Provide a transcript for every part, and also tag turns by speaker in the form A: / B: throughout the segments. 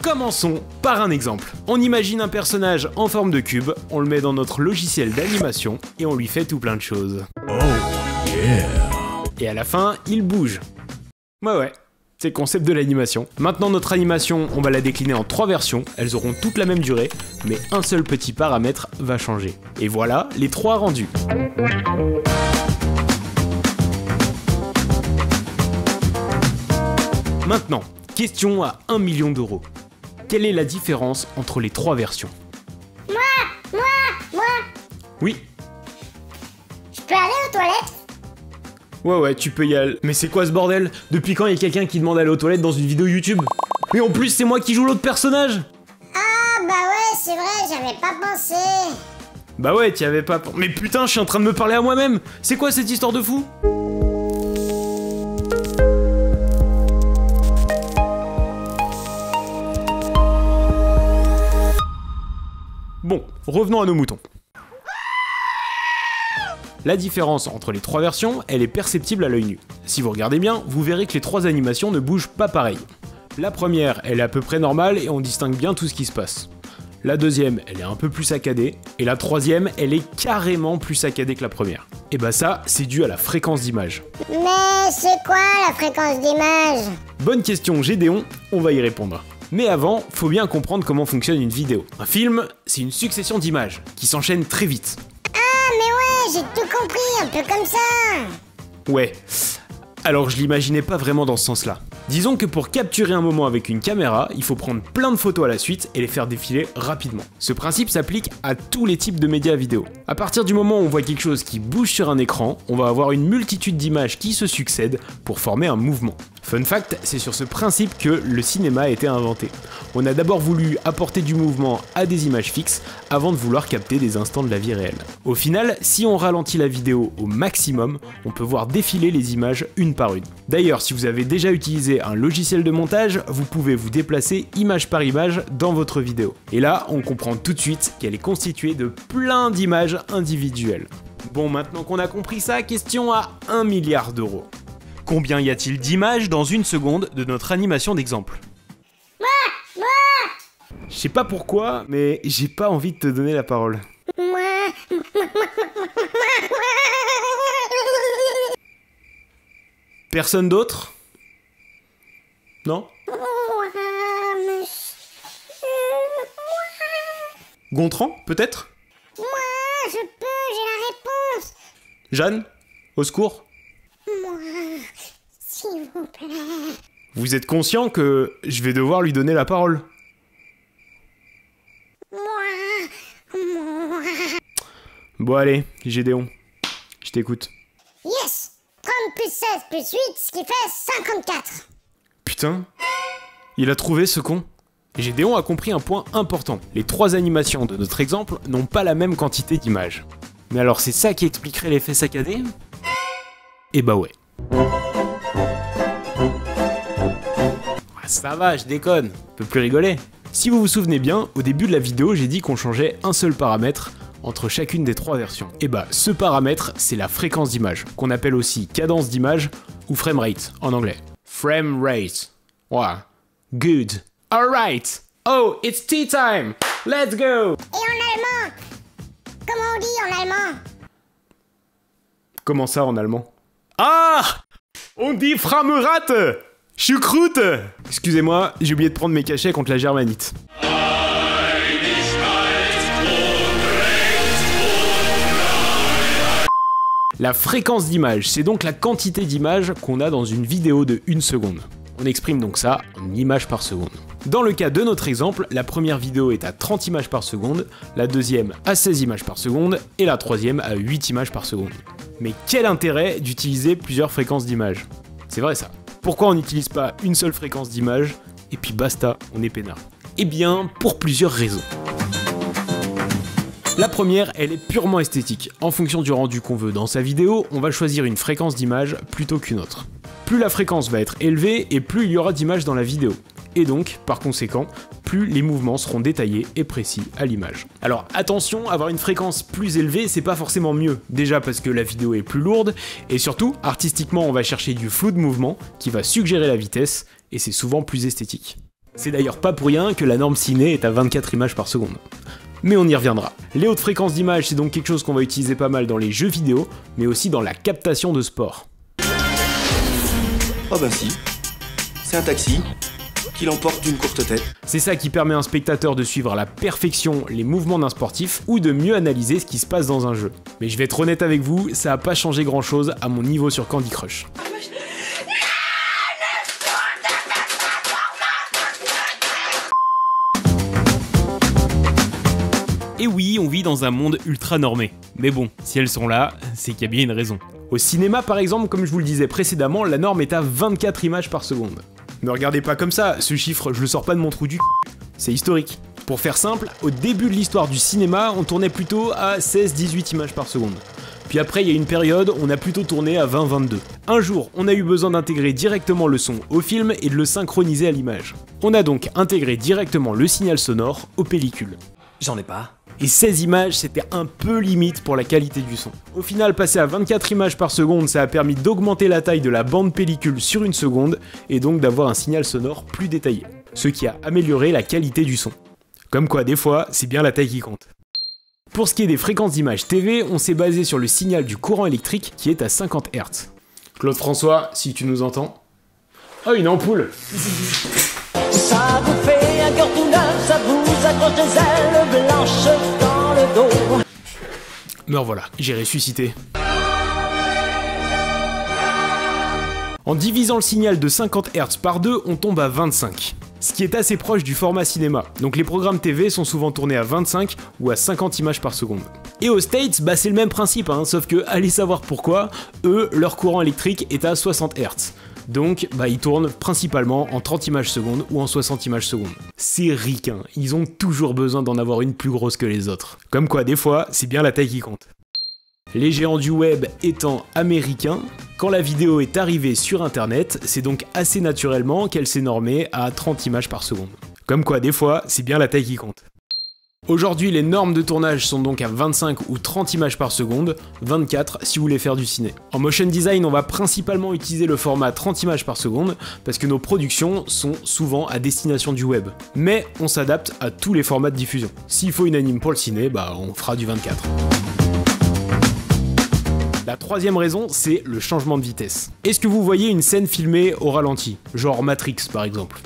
A: Commençons par un exemple. On imagine un personnage en forme de cube, on le met dans notre logiciel d'animation et on lui fait tout plein de choses.
B: Oh yeah.
A: Et à la fin, il bouge. Ouais, c'est le concept de l'animation. Maintenant notre animation, on va la décliner en 3 versions, elles auront toutes la même durée, mais un seul petit paramètre va changer. Et voilà les 3 rendus. Maintenant, question à 1 million d'euros. Quelle est la différence entre les 3 versions?
C: Moi
A: Oui.
C: Je peux aller aux toilettes?
A: Ouais, tu peux y aller. Mais c'est quoi ce bordel? Depuis quand il y a quelqu'un qui demande d'aller aux toilettes dans une vidéo YouTube? Mais en plus, c'est moi qui joue l'autre personnage!
C: Ah bah ouais, c'est vrai, j'avais pas pensé.
A: Bah ouais, t'y avais pas... Mais putain, je suis en train de me parler à moi-même! C'est quoi cette histoire de fou? Bon, revenons à nos moutons. La différence entre les 3 versions, elle est perceptible à l'œil nu. Si vous regardez bien, vous verrez que les 3 animations ne bougent pas pareil. La première, elle est à peu près normale et on distingue bien tout ce qui se passe. La deuxième, elle est un peu plus saccadée, et la troisième, elle est carrément plus saccadée que la première. Et bah ça, c'est dû à la fréquence d'image.
C: Mais c'est quoi la fréquence d'image?
A: Bonne question Gédéon, on va y répondre. Mais avant, faut bien comprendre comment fonctionne une vidéo. Un film, c'est une succession d'images, qui s'enchaînent très vite.
C: Ah mais ouais, j'ai tout compris, un peu comme ça.
A: Ouais, alors je l'imaginais pas vraiment dans ce sens-là. Disons que pour capturer un moment avec une caméra, il faut prendre plein de photos à la suite et les faire défiler rapidement. Ce principe s'applique à tous les types de médias vidéo. À partir du moment où on voit quelque chose qui bouge sur un écran, on va avoir une multitude d'images qui se succèdent pour former un mouvement. Fun fact, c'est sur ce principe que le cinéma a été inventé. On a d'abord voulu apporter du mouvement à des images fixes avant de vouloir capter des instants de la vie réelle. Au final, si on ralentit la vidéo au maximum, on peut voir défiler les images une par une. D'ailleurs, si vous avez déjà utilisé un logiciel de montage, vous pouvez vous déplacer image par image dans votre vidéo. Et là, on comprend tout de suite qu'elle est constituée de plein d'images individuelles. Bon, maintenant qu'on a compris ça, question à 1 milliard d'euros. Combien y a-t-il d'images dans une seconde de notre animation d'exemple?
C: Moi
A: Je sais pas pourquoi, mais j'ai pas envie de te donner la parole. Personne d'autre? Non? Gontran, peut-être?
C: Moi, je peux, j'ai la réponse.
A: Jeanne? Au secours?
C: Moi, s'il vous plaît.
A: Vous êtes conscient que je vais devoir lui donner la parole?
C: Moi.
A: Bon allez, Gédéon, je t'écoute.
C: Yes. 30 plus 16 plus 8, ce qui fait 54.
A: Putain, il a trouvé ce con. Gédéon a compris un point important. Les 3 animations de notre exemple n'ont pas la même quantité d'images. Mais alors c'est ça qui expliquerait l'effet saccadé? Eh bah ouais. Ça va, je déconne, on peut plus rigoler. Si vous vous souvenez bien, au début de la vidéo, j'ai dit qu'on changeait un seul paramètre entre chacune des 3 versions. Et bah, ce paramètre, c'est la fréquence d'image, qu'on appelle aussi cadence d'image ou framerate en anglais. Framerate. Ouais. Good. Alright. Oh, it's tea time. Let's go.
C: Et en allemand? Comment on dit en allemand?
A: Comment ça en allemand? Ah! On dit Framerate! Choucroute! Excusez-moi, j'ai oublié de prendre mes cachets contre la germanite. La fréquence d'image, c'est donc la quantité d'images qu'on a dans une vidéo de 1 seconde. On exprime donc ça en images par seconde. Dans le cas de notre exemple, la première vidéo est à 30 images par seconde, la deuxième à 16 images par seconde et la troisième à 8 images par seconde. Mais quel intérêt d'utiliser plusieurs fréquences d'images? C'est vrai ça. Pourquoi on n'utilise pas une seule fréquence d'image et puis basta, on est peinard? Eh bien, pour plusieurs raisons. La première, elle est purement esthétique. En fonction du rendu qu'on veut dans sa vidéo, on va choisir une fréquence d'image plutôt qu'une autre. Plus la fréquence va être élevée et plus il y aura d'images dans la vidéo. Et donc, par conséquent, plus les mouvements seront détaillés et précis à l'image. Alors attention, avoir une fréquence plus élevée, c'est pas forcément mieux. Déjà parce que la vidéo est plus lourde, et surtout, artistiquement, on va chercher du flou de mouvement qui va suggérer la vitesse, et c'est souvent plus esthétique. C'est d'ailleurs pas pour rien que la norme ciné est à 24 images par seconde. Mais on y reviendra. Les hautes fréquences d'image, c'est donc quelque chose qu'on va utiliser pas mal dans les jeux vidéo, mais aussi dans la captation de sport.
D: Oh bah si, c'est un taxi qui l'emporte d'une courte tête.
A: C'est ça qui permet à un spectateur de suivre à la perfection les mouvements d'un sportif ou de mieux analyser ce qui se passe dans un jeu. Mais je vais être honnête avec vous, ça a pas changé grand chose à mon niveau sur Candy Crush. Et oui, on vit dans un monde ultra normé. Mais bon, si elles sont là, c'est qu'il y a bien une raison. Au cinéma par exemple, comme je vous le disais précédemment, la norme est à 24 images par seconde. Me regardez pas comme ça, ce chiffre, je le sors pas de mon trou du c'est historique. Pour faire simple, au début de l'histoire du cinéma, on tournait plutôt à 16-18 images par seconde. Puis après, il y a une période, on a plutôt tourné à 20-22. Un jour, on a eu besoin d'intégrer directement le son au film et de le synchroniser à l'image. On a donc intégré directement le signal sonore aux pellicules.
D: J'en ai pas.
A: Et 16 images, c'était un peu limite pour la qualité du son. Au final, passer à 24 images par seconde, ça a permis d'augmenter la taille de la bande pellicule sur une seconde, et donc d'avoir un signal sonore plus détaillé. Ce qui a amélioré la qualité du son. Comme quoi, des fois, c'est bien la taille qui compte. Pour ce qui est des fréquences d'image TV, on s'est basé sur le signal du courant électrique qui est à 50 Hz. Claude François, si tu nous entends. Oh, une ampoule!
E: Ça vous fait un cœur tout neuf, ça vous accroche des ailes blanches dans le dos.
A: Me revoilà, j'ai ressuscité. En divisant le signal de 50 Hz par 2, on tombe à 25. Ce qui est assez proche du format cinéma, donc les programmes TV sont souvent tournés à 25 ou à 50 images par seconde. Et aux States, bah c'est le même principe, hein, sauf que, allez savoir pourquoi, eux, leur courant électrique est à 60 Hz. Donc, bah, ils tournent principalement en 30 images secondes ou en 60 images secondes. C'est ricain, ils ont toujours besoin d'en avoir une plus grosse que les autres. Comme quoi, des fois, c'est bien la taille qui compte. Les géants du web étant américains, quand la vidéo est arrivée sur internet, c'est donc assez naturellement qu'elle s'est normée à 30 images par seconde. Comme quoi, des fois, c'est bien la taille qui compte. Aujourd'hui, les normes de tournage sont donc à 25 ou 30 images par seconde, 24 si vous voulez faire du ciné. En motion design, on va principalement utiliser le format 30 images par seconde parce que nos productions sont souvent à destination du web. Mais on s'adapte à tous les formats de diffusion. S'il faut une anime pour le ciné, bah on fera du 24. La troisième raison, c'est le changement de vitesse. Est-ce que vous voyez une scène filmée au ralenti, genre Matrix par exemple ?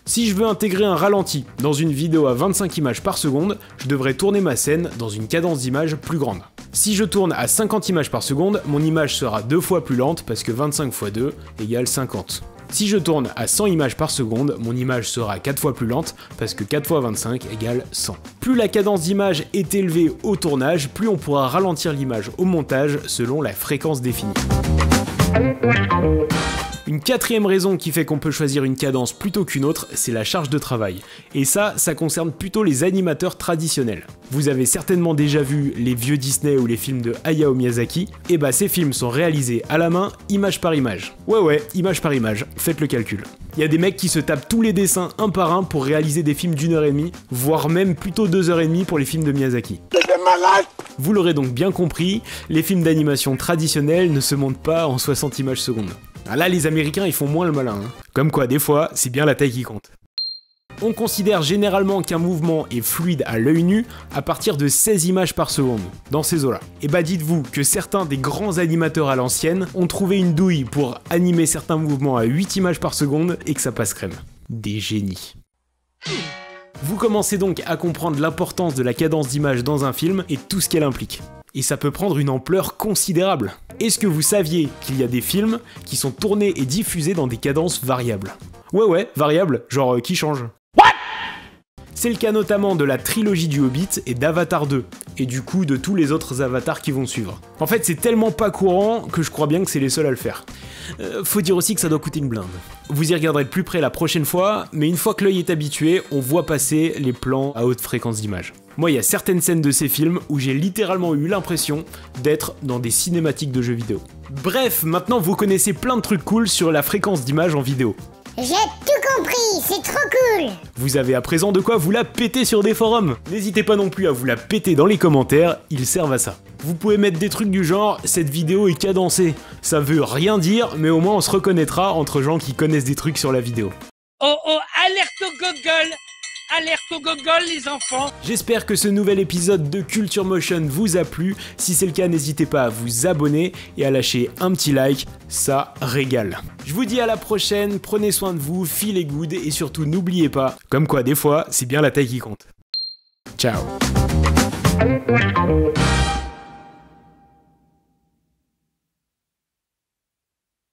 A: Si je veux intégrer un ralenti dans une vidéo à 25 images par seconde, je devrais tourner ma scène dans une cadence d'image plus grande. Si je tourne à 50 images par seconde, mon image sera 2 fois plus lente parce que 25 x 2 égale 50. Si je tourne à 100 images par seconde, mon image sera 4 fois plus lente parce que 4 x 25 égale 100. Plus la cadence d'image est élevée au tournage, plus on pourra ralentir l'image au montage selon la fréquence définie. Une quatrième raison qui fait qu'on peut choisir une cadence plutôt qu'une autre, c'est la charge de travail. Et ça concerne plutôt les animateurs traditionnels. Vous avez certainement déjà vu les vieux Disney ou les films de Hayao Miyazaki, et bah ces films sont réalisés à la main, image par image. Ouais, image par image, faites le calcul. Il y a des mecs qui se tapent tous les dessins un par un pour réaliser des films d'1h30, voire même plutôt 2h30 pour les films de Miyazaki. Vous l'aurez donc bien compris, les films d'animation traditionnels ne se montent pas en 60 images secondes. Ah là, les Américains, ils font moins le malin. Hein. Comme quoi, des fois, c'est bien la taille qui compte. On considère généralement qu'un mouvement est fluide à l'œil nu à partir de 16 images par seconde, dans ces eaux-là. Et bah dites-vous que certains des grands animateurs à l'ancienne ont trouvé une douille pour animer certains mouvements à 8 images par seconde et que ça passe crème. Des génies. Vous commencez donc à comprendre l'importance de la cadence d'image dans un film et tout ce qu'elle implique. Et ça peut prendre une ampleur considérable. Est-ce que vous saviez qu'il y a des films qui sont tournés et diffusés dans des cadences variables ? Ouais, variables, genre qui changent. C'est le cas notamment de la trilogie du Hobbit et d'Avatar 2, et du coup de tous les autres avatars qui vont suivre. En fait, c'est tellement pas courant que je crois bien que c'est les seuls à le faire. Faut dire aussi que ça doit coûter une blinde. Vous y regarderez de plus près la prochaine fois, mais une fois que l'œil est habitué, on voit passer les plans à haute fréquence d'image. Moi, il y a certaines scènes de ces films où j'ai littéralement eu l'impression d'être dans des cinématiques de jeux vidéo. Bref, maintenant vous connaissez plein de trucs cool sur la fréquence d'image en vidéo.
C: J'ai tout compris, c'est trop cool.
A: Vous avez à présent de quoi vous la péter sur des forums. N'hésitez pas non plus à vous la péter dans les commentaires, ils servent à ça. Vous pouvez mettre des trucs du genre « cette vidéo est cadencée ». Ça veut rien dire, mais au moins on se reconnaîtra entre gens qui connaissent des trucs sur la vidéo.
F: Oh oh, alerte au Google! Alerte au Google les enfants!
A: J'espère que ce nouvel épisode de Culture Motion vous a plu. Si c'est le cas, n'hésitez pas à vous abonner et à lâcher un petit like, ça régale. Je vous dis à la prochaine, prenez soin de vous, feelez good et surtout n'oubliez pas, comme quoi des fois, c'est bien la taille qui compte. Ciao.